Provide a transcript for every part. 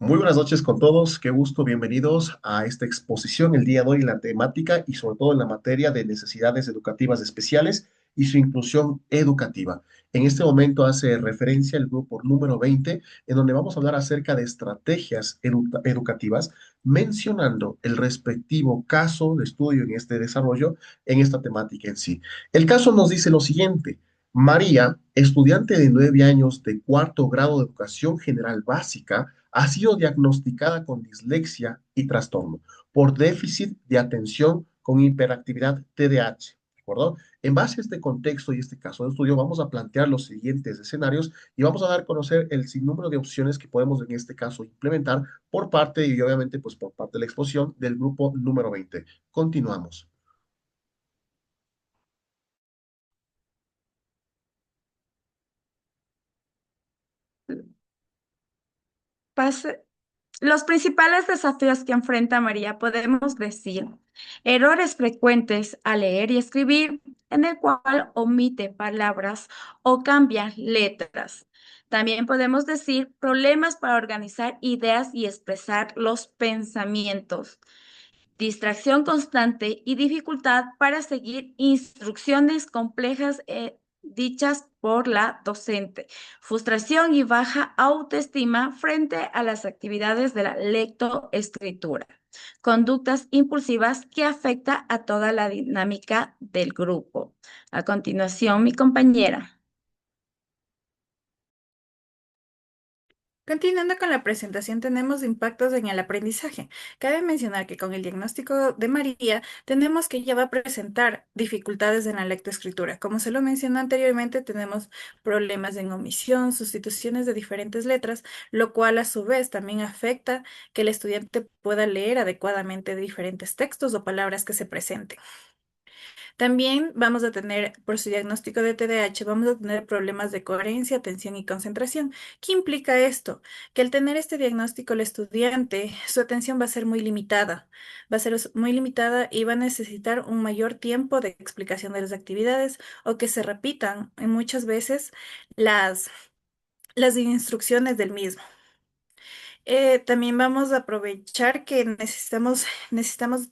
Muy buenas noches con todos, qué gusto, bienvenidos a esta exposición el día de hoy, la temática y sobre todo en la materia de necesidades educativas especiales y su inclusión educativa. En este momento hace referencia el grupo número 20, en donde vamos a hablar acerca de estrategias educativas, mencionando el respectivo caso de estudio en este desarrollo, en esta temática en sí. El caso nos dice lo siguiente. María, estudiante de 9 años de cuarto grado de educación general básica, ha sido diagnosticada con dislexia y trastorno por déficit de atención con hiperactividad TDAH. ¿De acuerdo? En base a este contexto y este caso de estudio, vamos a plantear los siguientes escenarios y vamos a dar a conocer el sinnúmero de opciones que podemos en este caso implementar por parte y obviamente pues por parte de la exposición del grupo número 20. Continuamos. Pase- Los principales desafíos que enfrenta María podemos decir: errores frecuentes al leer y escribir, en el cual omite palabras o cambia letras. También podemos decir problemas para organizar ideas y expresar los pensamientos, distracción constante y dificultad para seguir instrucciones complejas dichas por la docente, frustración y baja autoestima frente a las actividades de la lectoescritura, conductas impulsivas que afecta a toda la dinámica del grupo. A continuación, mi compañera. Continuando con la presentación, tenemos impactos en el aprendizaje. Cabe mencionar que con el diagnóstico de María, tenemos que ella va a presentar dificultades en la lectoescritura. Como se lo mencionó anteriormente, tenemos problemas en omisión, sustituciones de diferentes letras, lo cual a su vez también afecta que el estudiante pueda leer adecuadamente diferentes textos o palabras que se presenten. También vamos a tener, por su diagnóstico de TDAH, vamos a tener problemas de coherencia, atención y concentración. ¿Qué implica esto? Que al tener este diagnóstico, el estudiante, su atención va a ser muy limitada. Va a ser muy limitada y va a necesitar un mayor tiempo de explicación de las actividades o que se repitan muchas veces las, las instrucciones del mismo. También vamos a aprovechar que necesitamos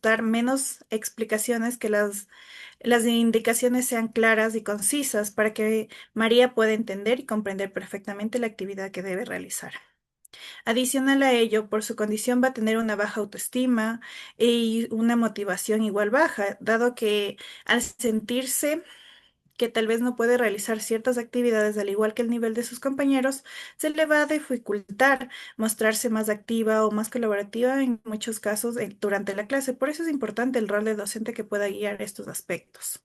dar menos explicaciones, que las indicaciones sean claras y concisas para que María pueda entender y comprender perfectamente la actividad que debe realizar. Adicional a ello, por su condición va a tener una baja autoestima y una motivación igual baja, dado que al sentirse que tal vez no puede realizar ciertas actividades al igual que el nivel de sus compañeros, se le va a dificultar mostrarse más activa o más colaborativa en muchos casos durante la clase. Por eso es importante el rol de docente que pueda guiar estos aspectos.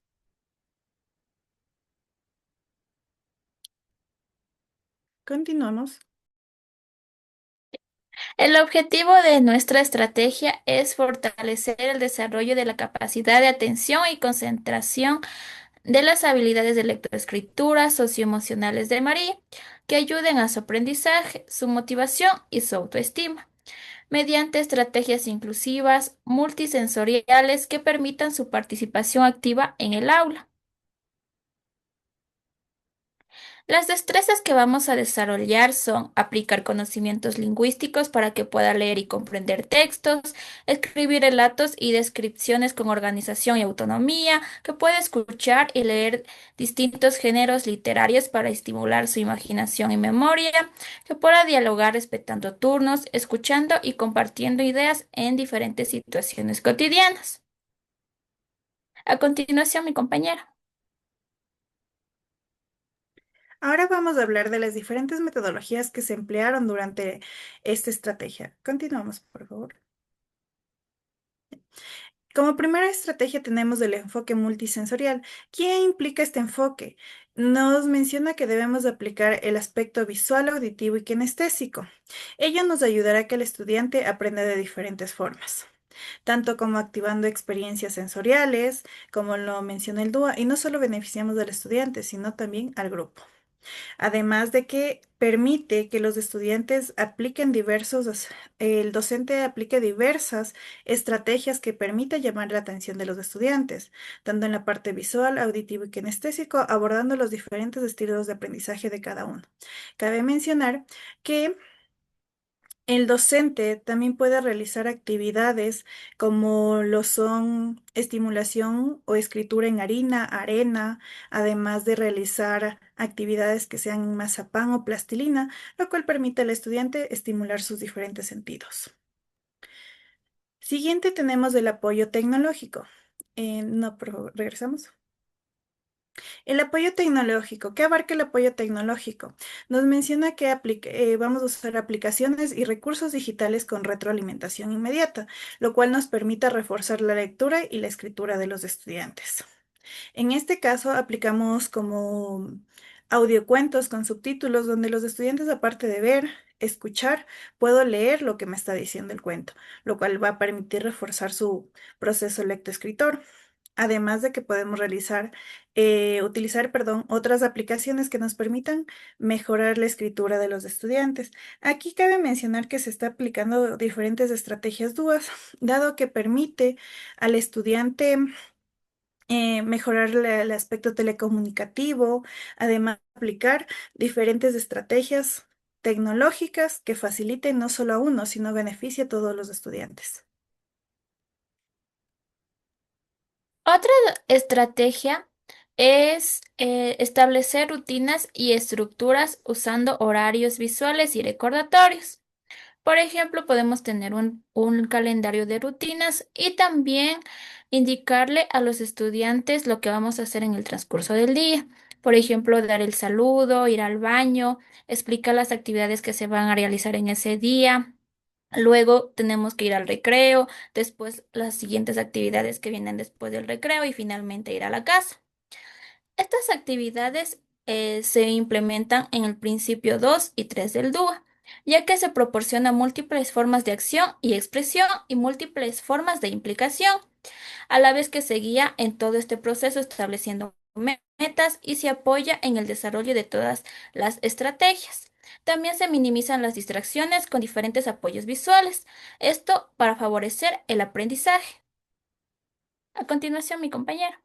Continuamos. El objetivo de nuestra estrategia es fortalecer el desarrollo de la capacidad de atención y concentración de las habilidades de lectoescritura socioemocionales de María, que ayuden a su aprendizaje, su motivación y su autoestima, mediante estrategias inclusivas multisensoriales que permitan su participación activa en el aula. Las destrezas que vamos a desarrollar son aplicar conocimientos lingüísticos para que pueda leer y comprender textos, escribir relatos y descripciones con organización y autonomía, que pueda escuchar y leer distintos géneros literarios para estimular su imaginación y memoria, que pueda dialogar respetando turnos, escuchando y compartiendo ideas en diferentes situaciones cotidianas. A continuación, mi compañera. Ahora vamos a hablar de las diferentes metodologías que se emplearon durante esta estrategia. Continuamos, por favor. Como primera estrategia tenemos el enfoque multisensorial. ¿Qué implica este enfoque? Nos menciona que debemos aplicar el aspecto visual, auditivo y kinestésico. Ello nos ayudará a que el estudiante aprenda de diferentes formas, tanto como activando experiencias sensoriales, como lo menciona el DUA, y no solo beneficiamos al estudiante, sino también al grupo. Además de que permite que los estudiantes apliquen el docente aplique diversas estrategias que permiten llamar la atención de los estudiantes, tanto en la parte visual, auditivo y kinestésico, abordando los diferentes estilos de aprendizaje de cada uno. Cabe mencionar que El docente también puede realizar actividades como lo son estimulación o escritura en harina, arena, además de realizar actividades que sean en mazapán o plastilina, lo cual permite al estudiante estimular sus diferentes sentidos. Siguiente tenemos el apoyo tecnológico. No, pero regresamos. El apoyo tecnológico. ¿Qué abarca el apoyo tecnológico? Nos menciona que vamos a usar aplicaciones y recursos digitales con retroalimentación inmediata, lo cual nos permite reforzar la lectura y la escritura de los estudiantes. En este caso, aplicamos como audiocuentos con subtítulos donde los estudiantes, aparte de ver, escuchar, puedo leer lo que me está diciendo el cuento, lo cual va a permitir reforzar su proceso lectoescritor. Además de que podemos utilizar, perdón, otras aplicaciones que nos permitan mejorar la escritura de los estudiantes. Aquí cabe mencionar que se está aplicando diferentes estrategias DUAS, dado que permite al estudiante mejorar el aspecto telecomunicativo, además de aplicar diferentes estrategias tecnológicas que faciliten no solo a uno, sino beneficie a todos los estudiantes. Otra estrategia es establecer rutinas y estructuras usando horarios visuales y recordatorios. Por ejemplo, podemos tener un calendario de rutinas y también indicarle a los estudiantes lo que vamos a hacer en el transcurso del día. Por ejemplo, dar el saludo, ir al baño, explicar las actividades que se van a realizar en ese día. Luego tenemos que ir al recreo, después las siguientes actividades que vienen después del recreo y finalmente ir a la casa. Estas actividades se implementan en el principio 2 y 3 del DUA, ya que se proporciona múltiples formas de acción y expresión y múltiples formas de implicación, a la vez que se guía en todo este proceso estableciendo metas y se apoya en el desarrollo de todas las estrategias. También se minimizan las distracciones con diferentes apoyos visuales, esto para favorecer el aprendizaje. A continuación, mi compañero.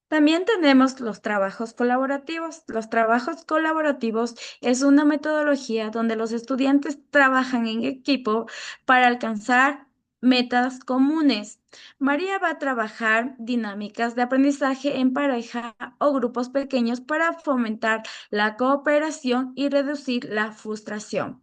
También tenemos los trabajos colaborativos. Los trabajos colaborativos es una metodología donde los estudiantes trabajan en equipo para alcanzar metas comunes. María va a trabajar dinámicas de aprendizaje en pareja o grupos pequeños para fomentar la cooperación y reducir la frustración.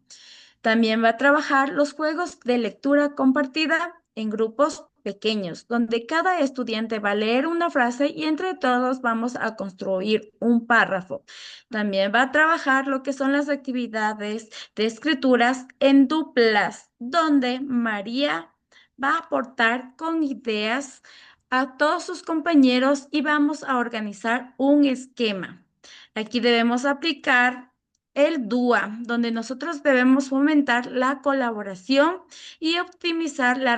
También va a trabajar los juegos de lectura compartida en grupos pequeños, donde cada estudiante va a leer una frase y entre todos vamos a construir un párrafo. También va a trabajar lo que son las actividades de escrituras en duplas, donde María va a aportar con ideas a todos sus compañeros y vamos a organizar un esquema. Aquí debemos aplicar el DUA, donde nosotros debemos fomentar la colaboración y optimizar la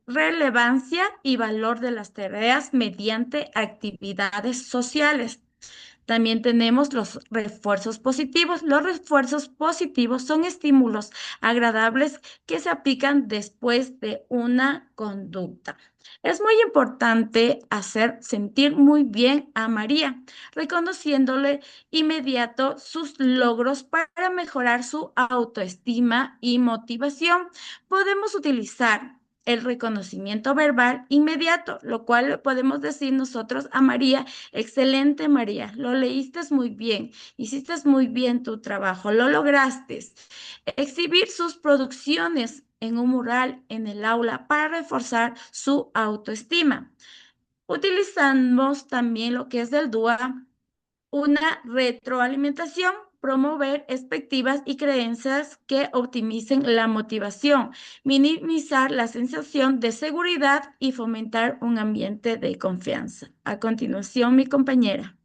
relevancia y valor de las tareas mediante actividades sociales. También tenemos los refuerzos positivos. Los refuerzos positivos son estímulos agradables que se aplican después de una conducta. Es muy importante hacer sentir muy bien a María, reconociéndole inmediato sus logros para mejorar su autoestima y motivación. Podemos utilizar el reconocimiento verbal inmediato, lo cual podemos decir nosotros a María: excelente, María, lo leíste muy bien, hiciste muy bien tu trabajo, lo lograste. Exhibir sus producciones en un mural en el aula para reforzar su autoestima. Utilizamos también lo que es del DUA, una retroalimentación, promover expectativas y creencias que optimicen la motivación, minimizar la sensación de seguridad y fomentar un ambiente de confianza. A continuación, mi compañera.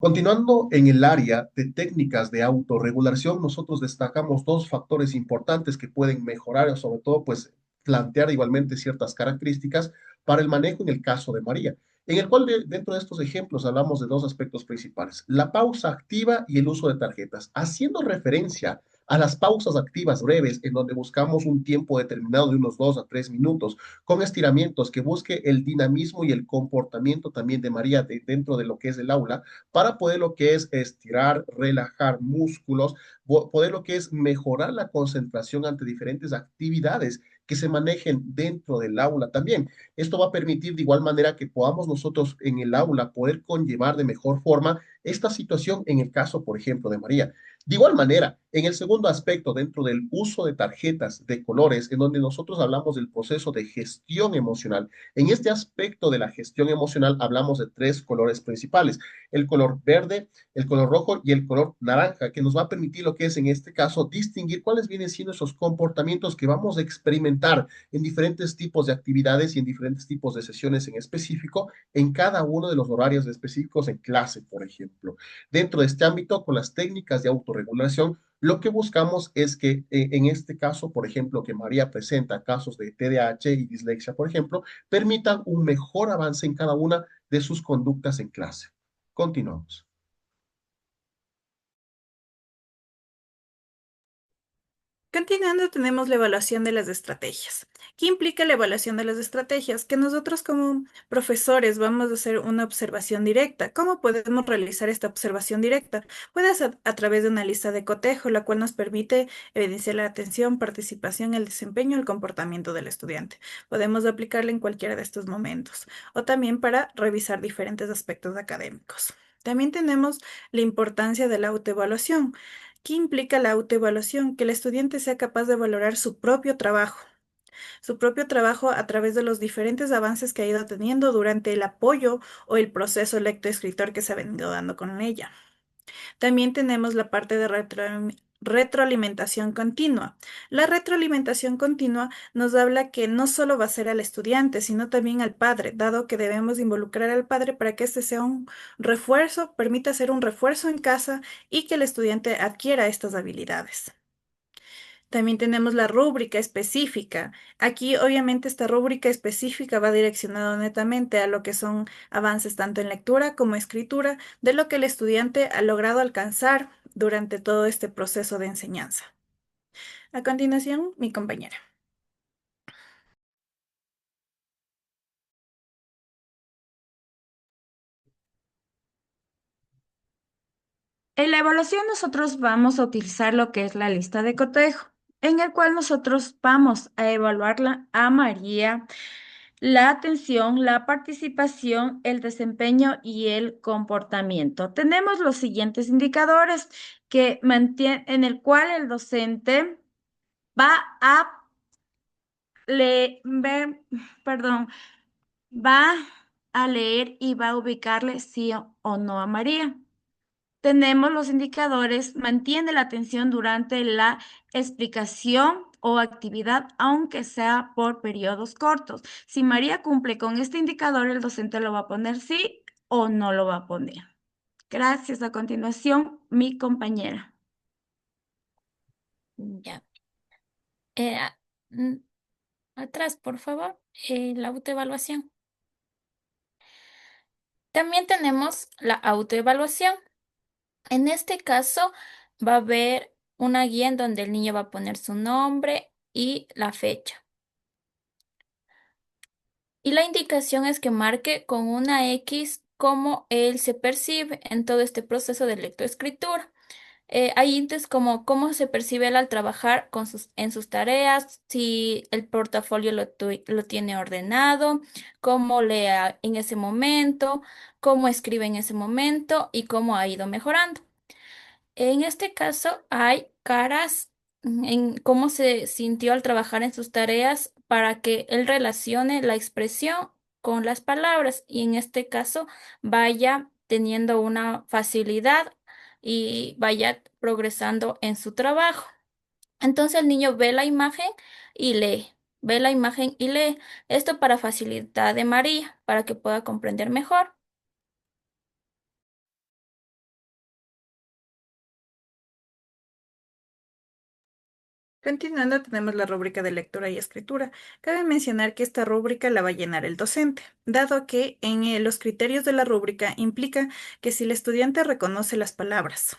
Continuando en el área de técnicas de autorregulación, nosotros destacamos dos factores importantes que pueden mejorar, o sobre todo, pues, plantear igualmente ciertas características para el manejo en el caso de María, en el cual dentro de estos ejemplos hablamos de dos aspectos principales: la pausa activa y el uso de tarjetas, haciendo referencia a las pausas activas breves, en donde buscamos un tiempo determinado de unos 2 a 3 minutos, con estiramientos que busque el dinamismo y el comportamiento también de María dentro de lo que es el aula, para poder lo que es estirar, relajar músculos, poder lo que es mejorar la concentración ante diferentes actividades que se manejen dentro del aula también. Esto va a permitir de igual manera que podamos nosotros en el aula poder conllevar de mejor forma esta situación en el caso, por ejemplo, de María. De igual manera, en el segundo aspecto, dentro del uso de tarjetas de colores, en donde nosotros hablamos del proceso de gestión emocional, en este aspecto de la gestión emocional hablamos de 3 colores principales: el color verde, el color rojo y el color naranja, que nos va a permitir lo que es en este caso distinguir cuáles vienen siendo esos comportamientos que vamos a experimentar en diferentes tipos de actividades y en diferentes tipos de sesiones en específico, en cada uno de los horarios específicos en clase, por ejemplo. Dentro de este ámbito, con las técnicas de autorregulación, lo que buscamos es que en este caso, por ejemplo, que María presenta casos de TDAH y dislexia, por ejemplo, permitan un mejor avance en cada una de sus conductas en clase. Continuamos. Continuando, tenemos la evaluación de las estrategias. ¿Qué implica la evaluación de las estrategias? Que nosotros como profesores vamos a hacer una observación directa. ¿Cómo podemos realizar esta observación directa? Puede ser a través de una lista de cotejo, la cual nos permite evidenciar la atención, participación, el desempeño, el comportamiento del estudiante. Podemos aplicarla en cualquiera de estos momentos, o también para revisar diferentes aspectos académicos. También tenemos la importancia de la autoevaluación. ¿Qué implica la autoevaluación? Que el estudiante sea capaz de valorar su propio trabajo a través de los diferentes avances que ha ido teniendo durante el apoyo o el proceso lectoescritor que se ha venido dando con ella. También tenemos la parte de retroalimentación continua. La retroalimentación continua nos habla que no solo va a ser al estudiante, sino también al padre, dado que debemos involucrar al padre para que este sea un refuerzo, permita ser un refuerzo en casa y que el estudiante adquiera estas habilidades. También tenemos la rúbrica específica. Aquí, obviamente, esta rúbrica específica va direccionada netamente a lo que son avances tanto en lectura como escritura de lo que el estudiante ha logrado alcanzar durante todo este proceso de enseñanza. A continuación, mi compañera. En la evaluación nosotros vamos a utilizar lo que es la lista de cotejo, en el cual nosotros vamos a evaluarla a María, la atención, la participación, el desempeño y el comportamiento. Tenemos los siguientes indicadores en el cual el docente va a ver, perdón, va a leer y va a ubicarle sí o no a María. Tenemos los indicadores, mantiene la atención durante la explicación o actividad, aunque sea por periodos cortos. Si María cumple con este indicador, el docente lo va a poner sí o no lo va a poner. Gracias. A continuación, mi compañera. Ya. Eh, a- mm, Atrás, por favor, la autoevaluación. También tenemos la autoevaluación. En este caso, va a haber una guía en donde el niño va a poner su nombre y la fecha. Y la indicación es que marque con una X cómo él se percibe en todo este proceso de lectoescritura. Hay ítems como cómo se percibe él al trabajar en sus tareas, si el portafolio lo tiene ordenado, cómo lea en ese momento, cómo escribe en ese momento y cómo ha ido mejorando. En este caso hay caras en cómo se sintió al trabajar en sus tareas para que él relacione la expresión con las palabras y en este caso vaya teniendo una facilidad y vaya progresando en su trabajo. Entonces el niño ve la imagen y lee, ve la imagen y lee. Esto para facilitar de María, para que pueda comprender mejor. Continuando, tenemos la rúbrica de lectura y escritura. Cabe mencionar que esta rúbrica la va a llenar el docente, dado que en los criterios de la rúbrica implica que si el estudiante reconoce las palabras,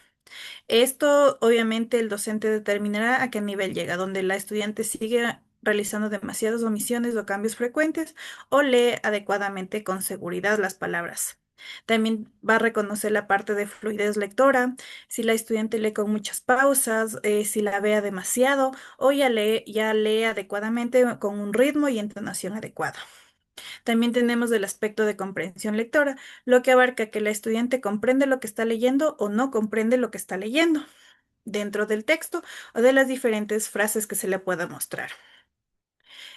Esto, obviamente, el docente determinará a qué nivel llega, donde la estudiante sigue realizando demasiadas omisiones o cambios frecuentes o lee adecuadamente con seguridad las palabras. También va a reconocer la parte de fluidez lectora, si la estudiante lee con muchas pausas, si la vea demasiado o ya lee adecuadamente con un ritmo y entonación adecuada. También tenemos el aspecto de comprensión lectora, lo que abarca que la estudiante comprende lo que está leyendo o no comprende lo que está leyendo dentro del texto o de las diferentes frases que se le pueda mostrar.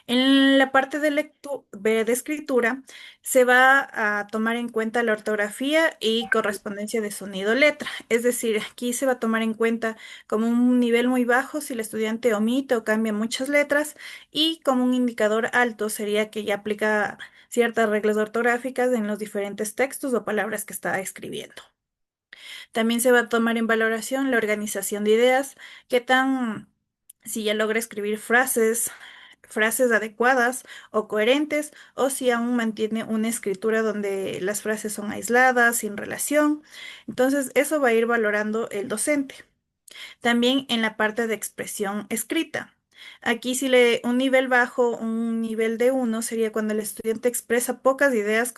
En la parte de escritura se va a tomar en cuenta la ortografía y correspondencia de sonido-letra. Es decir, aquí se va a tomar en cuenta como un nivel muy bajo si el estudiante omite o cambia muchas letras y como un indicador alto sería que ya aplica ciertas reglas ortográficas en los diferentes textos o palabras que está escribiendo. También se va a tomar en valoración la organización de ideas, qué tan, si ya logra escribir frases adecuadas o coherentes, o si aún mantiene una escritura donde las frases son aisladas, sin relación. Entonces, eso va a ir valorando el docente. También en la parte de expresión escrita. Aquí si le un nivel bajo, un nivel de uno sería cuando el estudiante expresa pocas ideas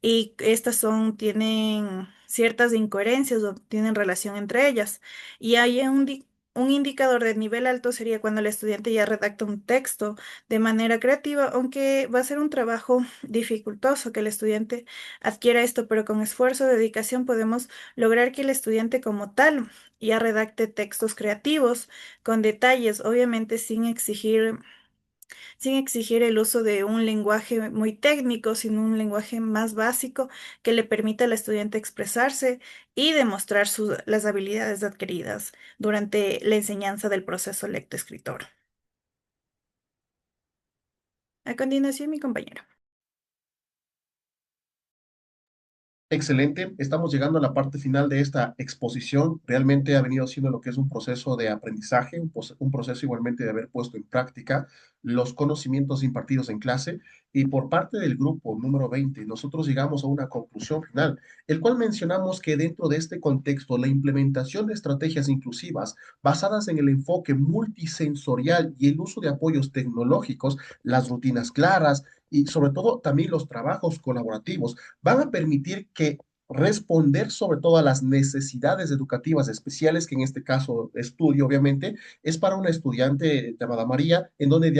y estas tienen ciertas incoherencias o tienen relación entre ellas. Y hay un indicador de nivel alto sería cuando el estudiante ya redacta un texto de manera creativa, aunque va a ser un trabajo dificultoso que el estudiante adquiera esto, pero con esfuerzo, dedicación podemos lograr que el estudiante como tal ya redacte textos creativos con detalles, obviamente sin exigir el uso de un lenguaje muy técnico, sino un lenguaje más básico que le permita al estudiante expresarse y demostrar las habilidades adquiridas durante la enseñanza del proceso lectoescritor. A continuación, mi compañero. Excelente, estamos llegando a la parte final de esta exposición. Realmente ha venido siendo lo que es un proceso de aprendizaje, un proceso igualmente de haber puesto en práctica los conocimientos impartidos en clase. Y por parte del grupo número 20, nosotros llegamos a una conclusión final, el cual mencionamos que dentro de este contexto, la implementación de estrategias inclusivas basadas en el enfoque multisensorial y el uso de apoyos tecnológicos, las rutinas claras y sobre todo también los trabajos colaborativos van a permitir que responder sobre todo a las necesidades educativas especiales, que en este caso estudio, obviamente, es para una estudiante llamada María, en donde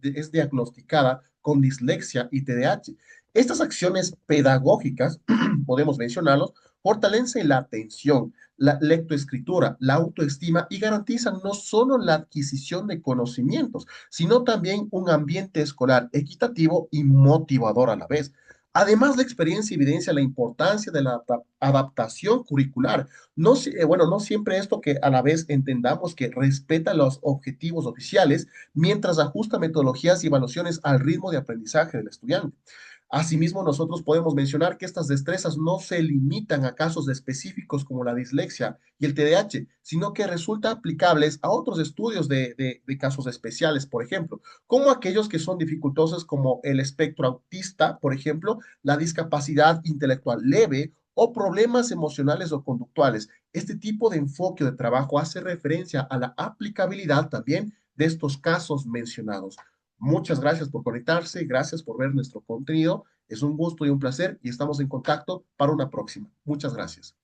es diagnosticada con dislexia y TDAH. Estas acciones pedagógicas, podemos mencionarlos, fortalecen la atención, la lectoescritura, la autoestima y garantizan no solo la adquisición de conocimientos, sino también un ambiente escolar equitativo y motivador a la vez. Además, la experiencia evidencia la importancia de la adaptación curricular. No, bueno, no siempre esto que a la vez entendamos que respeta los objetivos oficiales mientras ajusta metodologías y evaluaciones al ritmo de aprendizaje del estudiante. Asimismo, nosotros podemos mencionar que estas destrezas no se limitan a casos específicos como la dislexia y el TDAH, sino que resultan aplicables a otros estudios de casos especiales, por ejemplo, como aquellos que son dificultosos como el espectro autista, por ejemplo, la discapacidad intelectual leve o problemas emocionales o conductuales. Este tipo de enfoque de trabajo hace referencia a la aplicabilidad también de estos casos mencionados. Muchas gracias por conectarse, gracias por ver nuestro contenido. Es un gusto y un placer y estamos en contacto para una próxima. Muchas gracias.